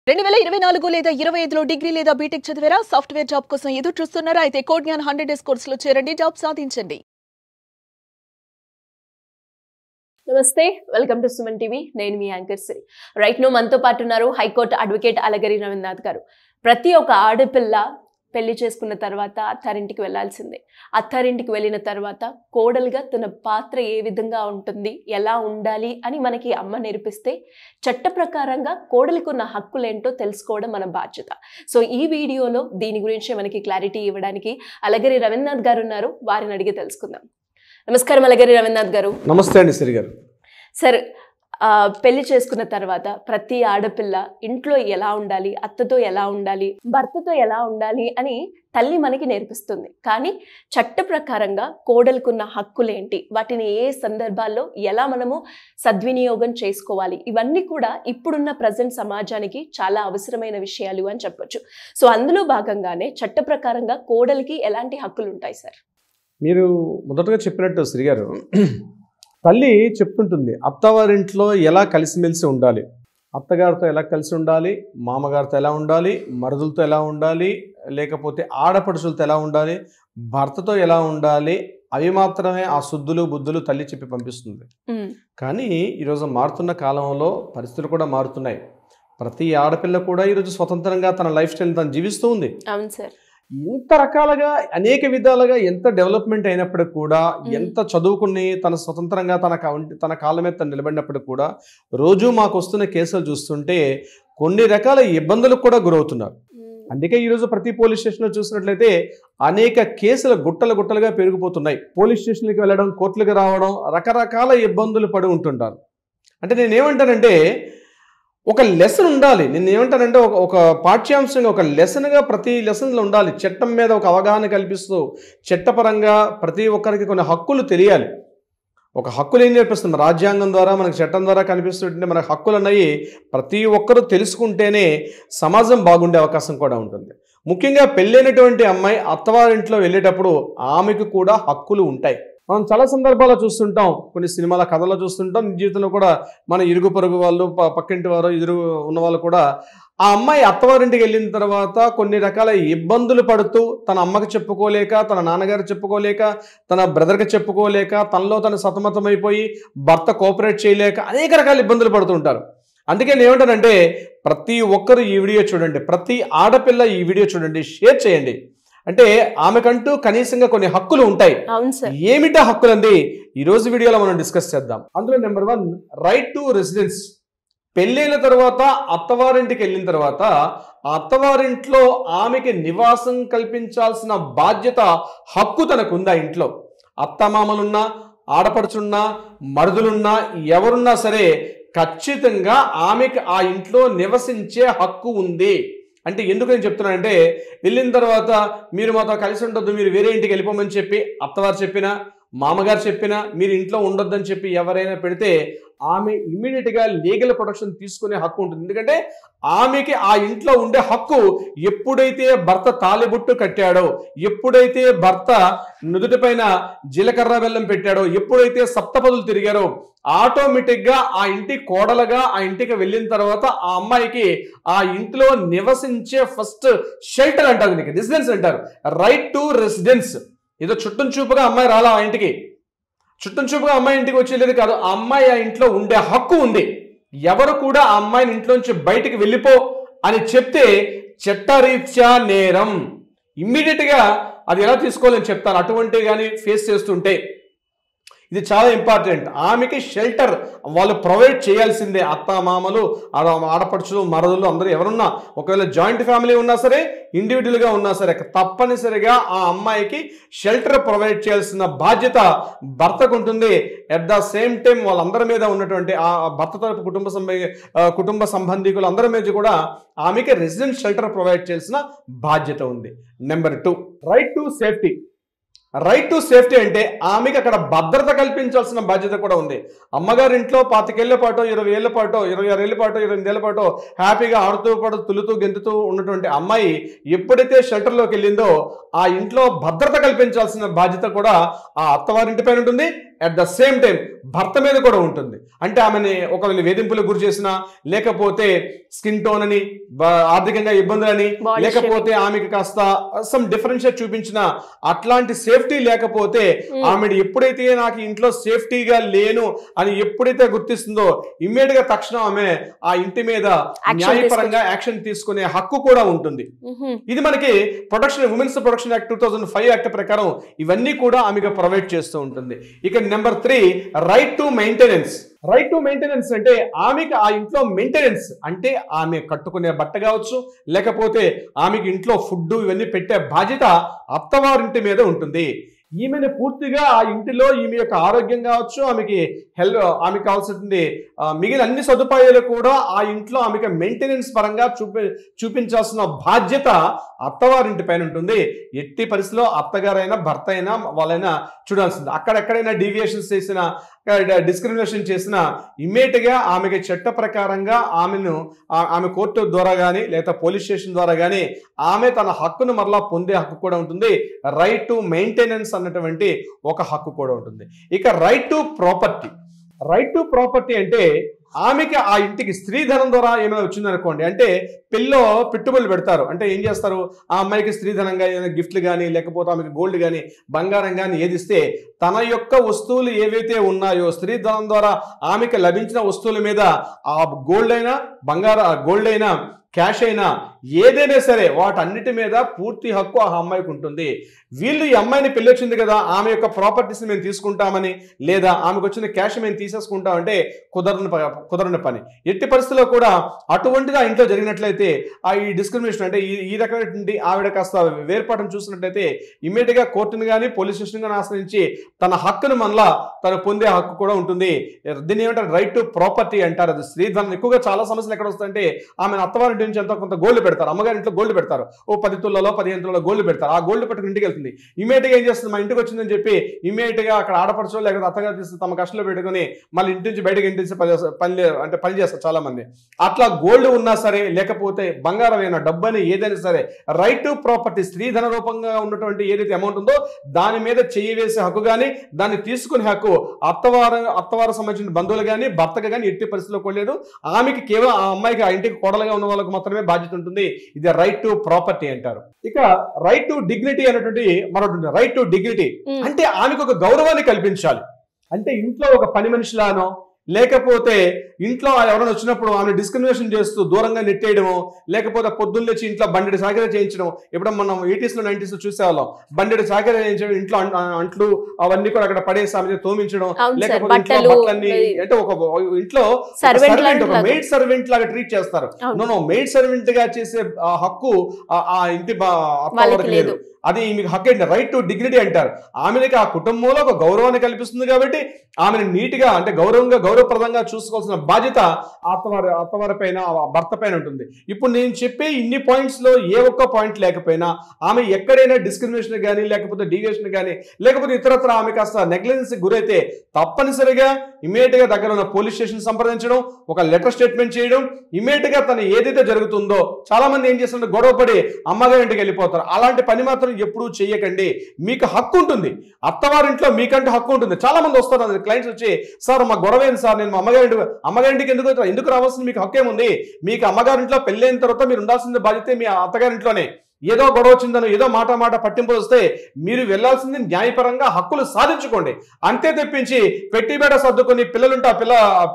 2024 లేదా 25లో డిగ్రీ లేదా బీటెక్ చదివారా? సాఫ్ట్వేర్ జాబ్ కోసం ఎదురు చూస్తున్నారా? అయితే కోడ్ జ్ఞాన్ 100 డేస్ కోర్సులో చేరండి, జాబ్ సాధించండి. నమస్తే, వెల్కమ్ టు సుమన్ టీవీ. నేను మీ యాంకర్ సిరి. రైట్ నో మనతో పాటు ఉన్నారు హైకోర్టు అడ్వకేట్ అలగరి రవీంద్రనాథ్ గారు. ప్రతి ఒక్క ఆడపిల్ల పెళ్లి చేసుకున్న తర్వాత అత్తారింటికి వెళ్లాల్సిందే. అత్తారింటికి వెళ్ళిన తర్వాత కోడలుగా తన పాత్ర ఏ విధంగా ఉంటుంది, ఎలా ఉండాలి అని మనకి అమ్మ నేర్పిస్తే చట్ట ప్రకారంగా కోడలికి ఉన్న హక్కులేంటో తెలుసుకోవడం మన బాధ్యత. సో ఈ వీడియోలో దీని గురించి మనకి క్లారిటీ ఇవ్వడానికి అలగరి రవీంద్రనాథ్ గారు ఉన్నారు. వారిని అడిగి తెలుసుకుందాం. నమస్కారం అలగరి రవీంద్రనాథ్ గారు. నమస్తే అండి సిరి గారు. సార్, పెళ్లి చేసుకున్న తర్వాత ప్రతి ఆడపిల్ల ఇంట్లో ఎలా ఉండాలి, అత్తతో ఎలా ఉండాలి, భర్తతో ఎలా ఉండాలి అని తల్లి మనకి నేర్పిస్తుంది. కానీ చట్ట ప్రకారంగా కోడలుకున్న హక్కులేంటి, వాటిని ఏ సందర్భాల్లో ఎలా మనము సద్వినియోగం చేసుకోవాలి, ఇవన్నీ కూడా ఇప్పుడున్న ప్రజెంట్ సమాజానికి చాలా అవసరమైన విషయాలు అని చెప్పొచ్చు. సో అందులో భాగంగానే చట్ట ప్రకారంగా కోడలికి ఎలాంటి హక్కులు ఉంటాయి సార్? మీరు మొదటగా చెప్పినట్టు శ్రీ గారు, తల్లి చెప్తుంటుంది అత్తవారింట్లో ఎలా కలిసిమెలిసి ఉండాలి, అత్తగారితో ఎలా కలిసి ఉండాలి, మామగారితో ఎలా ఉండాలి, మరుదులతో ఎలా ఉండాలి, లేకపోతే ఆడపడుచులతో ఎలా ఉండాలి, భర్తతో ఎలా ఉండాలి, అవి మాత్రమే ఆ శుద్ధులు బుద్ధులు తల్లి చెప్పి పంపిస్తుంది. కానీ ఈరోజు మారుతున్న కాలంలో పరిస్థితులు కూడా మారుతున్నాయి. ప్రతి ఆడపిల్ల కూడా ఈరోజు స్వతంత్రంగా తన లైఫ్ స్టైల్ తను జీవిస్తూ ఉంది. అవును సార్. ఎంత రకాలుగా అనేక విధాలుగా ఎంత డెవలప్మెంట్ అయినప్పటికి కూడా, ఎంత చదువుకుని తన స్వతంత్రంగా తన కాళ్ళ మీద తను నిలబడినప్పటికి కూడా రోజు మాకు వస్తున్న కేసులు చూస్తుంటే కొన్ని రకాల ఇబ్బందులకు కూడా గురవుతున్నారు. అందుకే ఈరోజు ప్రతి పోలీస్ స్టేషన్లో చూసినట్లయితే అనేక కేసులు గుట్టలుగా పెరిగిపోతున్నాయి. పోలీస్ స్టేషన్కి వెళ్ళడం, కోర్టులకు రావడం, రకరకాల ఇబ్బందులు పడి ఉంటుంటారు. అంటే నేనేమంటానంటే ఒక లెసన్ ఉండాలి. నేను ఏమంటానంటే ఒక పాఠ్యాంశంగా ఒక లెసన్గా ప్రతి లెసన్లో ఉండాలి. చట్టం మీద ఒక అవగాహన కల్పిస్తూ చట్టపరంగా ప్రతి ఒక్కరికి కొన్ని హక్కులు తెలియాలి. ఒక హక్కులు ఏం నేర్పిస్తుంది రాజ్యాంగం ద్వారా, మనకి చట్టం ద్వారా కనిపిస్తుంటే మనకు హక్కులు అన్నవి ప్రతి ఒక్కరూ తెలుసుకుంటేనే సమాజం బాగుండే అవకాశం కూడా ఉంటుంది. ముఖ్యంగా పెళ్ళైనటువంటి అమ్మాయి అత్తవారింట్లో వెళ్ళేటప్పుడు ఆమెకు కూడా హక్కులు ఉంటాయి. మనం చాలా సందర్భాల్లో చూస్తుంటాం, కొన్ని సినిమాల కథలో చూస్తుంటాం, జీవితంలో కూడా మన ఇరుగు పొరుగు వాళ్ళు, పక్కింటి వారు, ఎదురు ఉన్న వాళ్ళు కూడా ఆ అమ్మాయి అత్తవారింటికి వెళ్ళిన తర్వాత కొన్ని రకాల ఇబ్బందులు పడుతూ తన అమ్మకి చెప్పుకోలేక, తన నాన్నగారు చెప్పుకోలేక, తన బ్రదర్కి చెప్పుకోలేక, తనలో తను సతమతమైపోయి భర్త కోఆపరేట్ చేయలేక అనేక రకాల ఇబ్బందులు పడుతూ ఉంటారు. అందుకే నేను ఏమంటానంటే ప్రతి ఒక్కరు ఈ వీడియో చూడండి, ప్రతి ఆడపిల్ల ఈ వీడియో చూడండి, షేర్ చేయండి. అంటే ఆమెకంటూ కనీసంగా కొన్ని హక్కులు ఉంటాయి. ఏమిటా హక్కులు అండి ఈరోజు వీడియోలో మనం డిస్కస్ చేద్దాం. అందులో నెంబర్ 1, రైట్ టు రెసిడెన్స్. పెళ్ళైన తర్వాత అత్తవారింటికి వెళ్ళిన తర్వాత ఆ అత్తవారింట్లో ఆమెకి నివాసం కల్పించాల్సిన బాధ్యత, హక్కు తనకుందా. ఇంట్లో అత్తమామలున్నా, ఆడపడుచున్నా, మరుదులున్నా, ఎవరున్నా సరే ఖచ్చితంగా ఆమెకి ఆ ఇంట్లో నివసించే హక్కు ఉంది. అంటే ఎందుకు నేను చెప్తున్నానంటే, వెళ్ళిన తర్వాత మీరు మాతో కలిసి ఉండొద్దు, మీరు వేరే ఇంటికి వెళ్ళిపోమని చెప్పి అత్తవారు చెప్పినా, మామగారు చెప్పినా, మీరు ఇంట్లో ఉండొద్దని చెప్పి ఎవరైనా పెడితే ఆమె ఇమ్మీడియట్గా లీగల్ ప్రొటెక్షన్ తీసుకునే హక్కు ఉంటుంది. ఎందుకంటే ఆమెకి ఆ ఇంట్లో ఉండే హక్కు ఎప్పుడైతే భర్త తాలిబుట్టు కట్టాడో, ఎప్పుడైతే భర్త నుదుటిపైన జీలకర్ర బెల్లం పెట్టాడో, ఎప్పుడైతే సప్తపదులు తిరిగారో, ఆటోమేటిక్గా ఆ ఇంటి కోడలుగా ఆ ఇంటికి వెళ్ళిన తర్వాత ఆ అమ్మాయికి ఆ ఇంట్లో నివసించే ఫస్ట్ షెల్టర్ అంటారు, దీనికి రెసిడెన్స్ అంటారు. Right to residence. ఏదో చుట్టం చూపుగా అమ్మాయి రాలా ఆ ఇంటికి, చుట్టం చూపుగా అమ్మాయి ఇంటికి వచ్చేది కాదు. ఆ అమ్మాయి ఆ ఇంట్లో ఉండే హక్కు ఉంది. ఎవరు కూడా ఆ అమ్మాయిని ఇంట్లోంచి బయటికి వెళ్ళిపో అని చెప్తే చట్టరీత్యా నేరం. ఇమ్మీడియట్గా అది ఎలా తీసుకోవాలని చెప్తాను. అటువంటి కానీ ఫేస్ చేస్తుంటే ఇది చాలా ఇంపార్టెంట్. ఆమెకి షెల్టర్ వాళ్ళు ప్రొవైడ్ చేయాల్సిందే. అత్త మామలు, ఆడపడుచులు, మరదులు అందరూ ఎవరున్నా, ఒకవేళ జాయింట్ ఫ్యామిలీ ఉన్నా సరే, ఇండివిజువల్గా ఉన్నా సరే, తప్పనిసరిగా ఆ అమ్మాయికి షెల్టర్ ప్రొవైడ్ చేయాల్సిన బాధ్యత భర్తకు ఉంటుంది. అట్ ద సేమ్ టైం వాళ్ళందరి మీద ఉన్నటువంటి ఆ భర్త తరపు కుటుంబ సంబంధికులు అందరి మీద కూడా ఆమెకి రెసిడెంట్ షెల్టర్ ప్రొవైడ్ చేయాల్సిన బాధ్యత ఉంది. Number 2, right to safety. Right to safety అంటే ఆమెకి అక్కడ భద్రత కల్పించాల్సిన బాధ్యత కూడా ఉంది. అమ్మగారి ఇంట్లో 25 ఏళ్ల పాటు, 20 ఏళ్ల పాటు, 26 ఏళ్ల పాటు, 28 ఏళ్ల పాటు హ్యాపీగా ఆడుతూ పాటు తులుతూ గెంతుతూ ఉన్నటువంటి అమ్మాయి ఎప్పుడైతే షెల్టర్లోకి వెళ్ళిందో ఆ ఇంట్లో భద్రత కల్పించాల్సిన బాధ్యత కూడా ఆ అత్తవారింటి పైన ఉంటుంది, అట్ ద సేమ్ టైం భర్త మీద కూడా ఉంటుంది. అంటే ఆమెని ఒకవేళ వేధింపులకు గురి చేసినా, లేకపోతే స్కిన్ టోన్ అని, ఆర్థికంగా ఇబ్బందులని, లేకపోతే ఆమెకి కాస్త సమ్ డిఫరెన్షియేట్ చూపించిన అట్లాంటి సేఫ్టీ లేకపోతే ఆమె ఎప్పుడైతే నాకు ఇంట్లో సేఫ్టీగా లేను అని ఎప్పుడైతే గుర్తిస్తుందో ఇమ్మీడియట్ గా తక్షణం ఆమె ఆ ఇంటి మీద న్యాయపరంగా యాక్షన్ తీసుకునే హక్కు కూడా ఉంటుంది. ఇది మనకి ఉమెన్స్ ప్రొటెక్షన్ యాక్ట్ 2005 యాక్ట్ ప్రకారం ఇవన్నీ కూడా ఆమెకు ప్రొవైడ్ చేస్తూ ఉంటుంది. ఇక number 3 right to maintenance. Right to maintenance అంటే ఆమెకి ఆ ఇంట్లో మెయింటెనెన్స్ అంటే ఆమె కట్టుకునే బట్ట కావచ్చు, లేకపోతే ఆమెకి ఇంట్లో ఫుడ్ ఇవన్నీ పెట్టే బాధ్యత అత్తవారింటి మీద ఉంటుంది. ఈమెను పూర్తిగా ఆ ఇంటిలో ఈమె యొక్క ఆరోగ్యం కావచ్చు, ఆమెకి కావాల్సింది మిగిలిన అన్ని సదుపాయాలు కూడా ఆ ఇంట్లో ఆమెకి మెయింటెనెన్స్ పరంగా చూపించాల్సిన బాధ్యత అత్తవారింటి పైన ఉంటుంది. ఎట్టి పరిస్థితిలో అత్తగారైనా భర్త అయినా వాళ్ళైనా చూడాల్సింది. అక్కడెక్కడైనా డీవియేషన్స్ చేసిన, డిస్క్రిమినేషన్ చేసిన ఇమ్మీడియట్ గా ఆమెకి చట్ట ప్రకారంగా ఆమె కోర్టు ద్వారా కానీ లేదా పోలీస్ స్టేషన్ ద్వారా కానీ ఆమె తన హక్కును మరలా పొందే హక్కు కూడా ఉంటుంది. రైట్ టు మెయింటెనెన్స్ అన్నటువంటి ఒక హక్కు కూడా ఉంటుంది. ఇక right to property. Right to property అంటే ఆమెకి ఆ ఇంటికి స్త్రీధనం ద్వారా ఏమైనా వచ్చిందనుకోండి, అంటే పెళ్ళిలో పెట్టుబడులు పెడతారు, అంటే ఏం చేస్తారు, ఆ అమ్మాయికి స్త్రీధనంగా ఏదైనా గిఫ్ట్లు కానీ, లేకపోతే ఆమెకి గోల్డ్ కానీ బంగారం కానీ ఏదిస్తే తన యొక్క వస్తువులు ఏవైతే ఉన్నాయో స్త్రీధనం ద్వారా ఆమెకి లభించిన వస్తువుల మీద ఆ గోల్డ్ అయినా గోల్డ్ అయినా క్యాష్ అయినా ఏదైనా సరే వాటన్నిటి మీద పూర్తి హక్కు ఆ అమ్మాయికి ఉంటుంది. వీళ్ళు ఈ అమ్మాయిని పెళ్లి వచ్చింది కదా, ఆమె యొక్క ప్రాపర్టీస్ని మేము తీసుకుంటామని, లేదా ఆమెకు వచ్చిన క్యాష్ మేము తీసేసుకుంటామంటే కుదరని పని. ఎట్టి పరిస్థితుల్లో కూడా అటువంటిది ఆ ఇంట్లో జరిగినట్లయితే ఈ డిస్క్రిమినేషన్ అంటే ఈ రకమైనటువంటి ఆవిడ కాస్త వేర్పాటును చూసినట్లయితే ఇమ్మీడియట్ గా కోర్టును కానీ పోలీస్ స్టేషన్ కానీ ఆశ్రయించి తన హక్కును మనలా తను పొందే హక్కు కూడా ఉంటుంది. దీన్ని ఏమంటారు, రైట్ టు ప్రాపర్టీ అంటారు. అది స్త్రీధనం. ఎక్కువగా చాలా సమస్యలు ఎక్కడ వస్తాయంటే ఆమె అత్తవారి నుంచి ఎంతో కొంత గోల్డ్ పెడతారు, అమ్మగారి ఇంట్లో గోల్డ్ పెడతారు, 10 తులాలో 15 తులాలో గోల్డ్ పెడతారు. ఆ గోల్డ్ పట్టుకుని ఇంటికి వెళ్తుంది. ఇమీడియట్ గా ఏం చేస్తుంది, మా ఇంటికి వచ్చిందని చెప్పి ఇమీడియట్ గా అక్కడ ఆడపరచో లేకపోతే అత్తగారు తీసి తమ కష్టంలో పెట్టుకుని మళ్ళీ ఇంటి నుంచి బయటకు ఇంటి నుంచి పని చేస్తారు చాలా మంది. అట్లా గోల్డ్ ఉన్నా సరే, లేకపోతే బంగారం అయినా డబ్బని ఏదైనా సరే రైట్ టు ప్రాపర్టీ స్త్రీధన రూపంగా ఉన్నటువంటి ఏదైతే అమౌంట్ ఉందో దాని మీద చెయ్యి వేసే హక్కు కానీ దాన్ని తీసుకునే హక్కు అత్తవారు సంబంధించిన బంధువులు కానీ భర్తకు కానీ ఎట్టి పరిస్థితిలో కొనలేదు. ఆమెకి కేవలం ఆ అమ్మాయికి ఆ ఇంటికి కోడలుగా ఉన్న వాళ్ళకు మాత్రమే బాధ్యత ఉంటుంది. ఇది రైట్ టు ప్రాపర్టీ అంటారు. ఇక రైట్ టు డిగ్నిటీ అనేటువంటి మరొకటి. రైట్ టు డిగ్నిటీ అంటే ఆమెకు ఒక గౌరవాన్ని కల్పించాలి. అంటే ఇంట్లో ఒక పని మనిషిలానో, లేకపోతే ఇంట్లో ఎవరైనా వచ్చినప్పుడు ఆమె డిస్క్రిమినేషన్ చేస్తూ దూరంగా నెట్టేయడము, లేకపోతే పొద్దున్న లేచి ఇంట్లో బండెడి చాకరీ చేయించడం. ఇప్పుడు మనం 80s లో 90s లో చూసేవాళ్ళం. బండెడి చాకరీ చేయించడం, ఇంట్లో అంట్లు అవన్నీ కూడా అక్కడ పడేసి ఆమె తోమించడం, లేకపోతే ఇంట్లో బట్టలన్నీ అంటే ఒక ఇంట్లో ఒక మెయిడ్ సర్వెంట్ లాగా ట్రీట్ చేస్తారు. మెయిడ్ సర్వెంట్ గా చేసే హక్కు ఆ ఇంటి అత్తవారికి లేదు. అది మీకు హక్కు ఏంటి, రైట్ టు డిగ్నిటీ అంటారు. ఆమెకి ఆ కుటుంబంలో ఒక గౌరవాన్ని కల్పిస్తుంది కాబట్టి ఆమెను నీట్గా అంటే గౌరవప్రదంగా చూసుకోవాల్సిన బాధ్యత అత్తవారి పైన భర్త పైన ఉంటుంది. ఇప్పుడు నేను చెప్పే ఇన్ని పాయింట్స్ లో ఏ ఒక్క పాయింట్ లేకపోయినా ఆమె ఎక్కడైనా డిస్క్రిమినేషన్ కానీ, లేకపోతే డీవియేషన్ కానీ, లేకపోతే ఇతరత్ర ఆమె కాస్త నెగ్లిజెన్స్ గురైతే తప్పనిసరిగా ఇమీడియట్ గా దగ్గర ఉన్న పోలీస్ స్టేషన్ సంప్రదించడం, ఒక లెటర్ స్టేట్మెంట్ చేయడం. ఇమీడియట్ గా తను ఏదైతే జరుగుతుందో, చాలా మంది ఏం చేస్తుంటే గొడవపడి అమ్మగారి ఇంటికి వెళ్ళిపోతారు. అలాంటి పని మాత్రం ఎప్పుడూ చేయకండి. మీకు హక్కు ఉంటుంది, అత్తవారింట్లో మీకంటే హక్కు ఉంటుంది. చాలా మంది వస్తారు క్లయింట్స్ వచ్చి, సార్ మా గొడవ ఏంటి సార్, నేను మా అమ్మగారింటికి ఎందుకు రావాల్సింది, మీకు హక్కేముంది, మీకు అమ్మగారింట్లో పెళ్ళైన తర్వాత మీరు ఉండాల్సిన బాధ్యత మీ అత్తగారింట్లోనే. ఏదో గొడవ వచ్చిందనో ఏదో మాట పట్టింపు వస్తే మీరు వెళ్లాల్సింది న్యాయపరంగా హక్కులు సాధించుకోండి. అంతే తెప్పించి పెట్టిబేట సర్దుకొని పిల్లలుంటే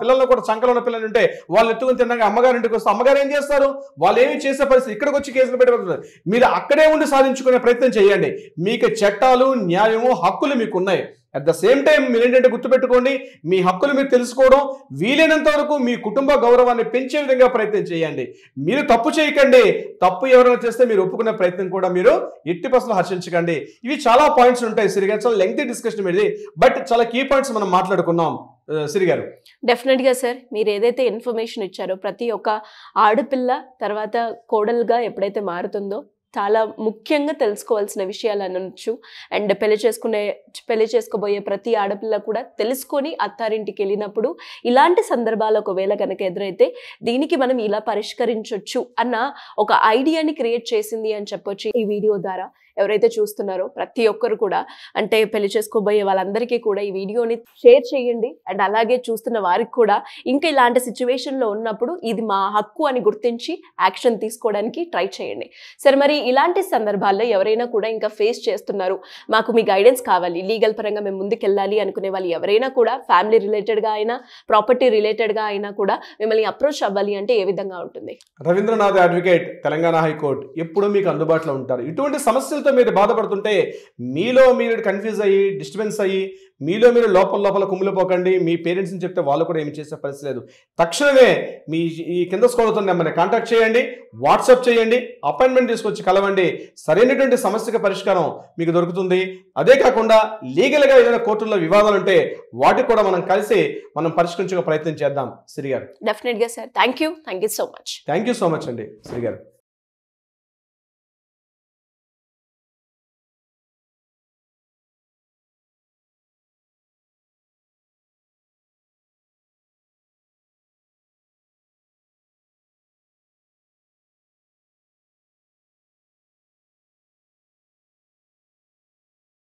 పిల్లలను కూడా చంకలో ఉన్న పిల్లలు ఉంటే వాళ్ళు ఎత్తుకుని తిన్నాక అమ్మగారింటికి వస్తే అమ్మగారు ఏం చేస్తారు, వాళ్ళు ఏమి చేసే పరిస్థితి, ఇక్కడికి వచ్చి కేసులు పెట్టబడుతుంది. మీరు అక్కడే ఉండి సాధించుకునే ప్రయత్నం చేయండి. మీకు చట్టాలు, న్యాయము, హక్కులు మీకు ఉన్నాయి. అట్ ద సేమ్ టైం మీరు ఏంటంటే గుర్తుపెట్టుకోండి, మీ హక్కులు మీరు తెలుసుకోవడం, వీలైనంత వరకు మీ కుటుంబ గౌరవాన్ని పెంచే విధంగా ప్రయత్నం చేయండి. మీరు తప్పు చేయకండి. తప్పు ఎవరైనా చేస్తే మీరు ఒప్పుకునే ప్రయత్నం కూడా మీరు ఎట్టి పరిస్థితుల్లో హర్షించకండి. ఇవి చాలా పాయింట్స్ ఉంటాయి సిరిగా, చాలా లెంగ్తీ డిస్కషన్ ఇది, బట్ చాలా కీ పాయింట్స్ మనం మాట్లాడుకున్నాం. సిరి గారు, డెఫినెట్గా సార్, మీరు ఏదైతే ఇన్ఫర్మేషన్ ఇచ్చారో ప్రతి ఒక్క ఆడపిల్ల తర్వాత కోడలుగా ఎప్పుడైతే మారుతుందో చాలా ముఖ్యంగా తెలుసుకోవాల్సిన విషయాలు అనొచ్చు. అండ్ పెళ్లి చేసుకోబోయే ప్రతి ఆడపిల్ల కూడా తెలుసుకొని అత్తారింటికి వెళ్ళినప్పుడు ఇలాంటి సందర్భాలు ఒకవేళ కనుక ఎదురైతే దీనికి మనం ఇలా పరిష్కరించవచ్చు అన్న ఒక ఐడియాని క్రియేట్ చేసింది అని చెప్పొచ్చు ఈ వీడియో ద్వారా. ఎవరైతే చూస్తున్నారో ప్రతి ఒక్కరు కూడా అంటే పెళ్లి చేసుకోబోయే వాళ్ళందరికీ కూడా ఈ వీడియోని షేర్ చేయండి. అండ్ అలాగే చూస్తున్న వారికి కూడా ఇంకా ఇలాంటి సిచ్యువేషన్లో ఉన్నప్పుడు ఇది మా హక్కు అని గుర్తించి యాక్షన్ తీసుకోవడానికి ట్రై చేయండి. సరే, మరి ఇలాంటి సందర్భాల్లో ఎవరైనా కూడా ఇంకా ఫేస్ చేస్తున్నారు, మాకు మీ గైడెన్స్ కావాలి, లీగల్ పరంగా మేము ముందుకెళ్ళాలి అనుకునే వాళ్ళు ఎవరైనా కూడా ఫ్యామిలీ రిలేటెడ్గా అయినా ప్రాపర్టీ రిలేటెడ్గా అయినా కూడా మిమ్మల్ని అప్రోచ్ అవ్వాలి అంటే ఏ విధంగా ఉంటుంది? రవీంద్రనాథ్ అడ్వకేట్, తెలంగాణ హైకోర్టు ఎప్పుడూ మీకు అందుబాటులో ఉంటారు. ఇటువంటి సమస్యలతో మీరు బాధపడుతుంటే, మీలో మీరు కన్ఫ్యూజ్ అయ్యి డిస్టర్బెన్స్ అయ్యి మీలో మీరు లోపల కుమిలిపోకండి. మీ పేరెంట్స్ని చెప్తే వాళ్ళు కూడా ఏమి చేసే పరిస్థితి లేదు. తక్షణమే మీ ఈ కింద స్క్రోల్ అవుతున్న నెంబర్ని కాంటాక్ట్ చేయండి, వాట్సాప్ చేయండి, అపాయింట్మెంట్ తీసుకొచ్చి కలవండి. సరైనటువంటి సమస్యకు పరిష్కారం మీకు దొరుకుతుంది. అదే కాకుండా లీగల్గా ఏదైనా కోర్టుల్లో వివాదాలు ఉంటే వాటికి కూడా మనం కలిసి మనం పరిష్కరించే ప్రయత్నం చేద్దాం. శ్రీ గారు, డెఫినెట్గా sir. Thank you so much. Thank you so much అండి శ్రీ గారు.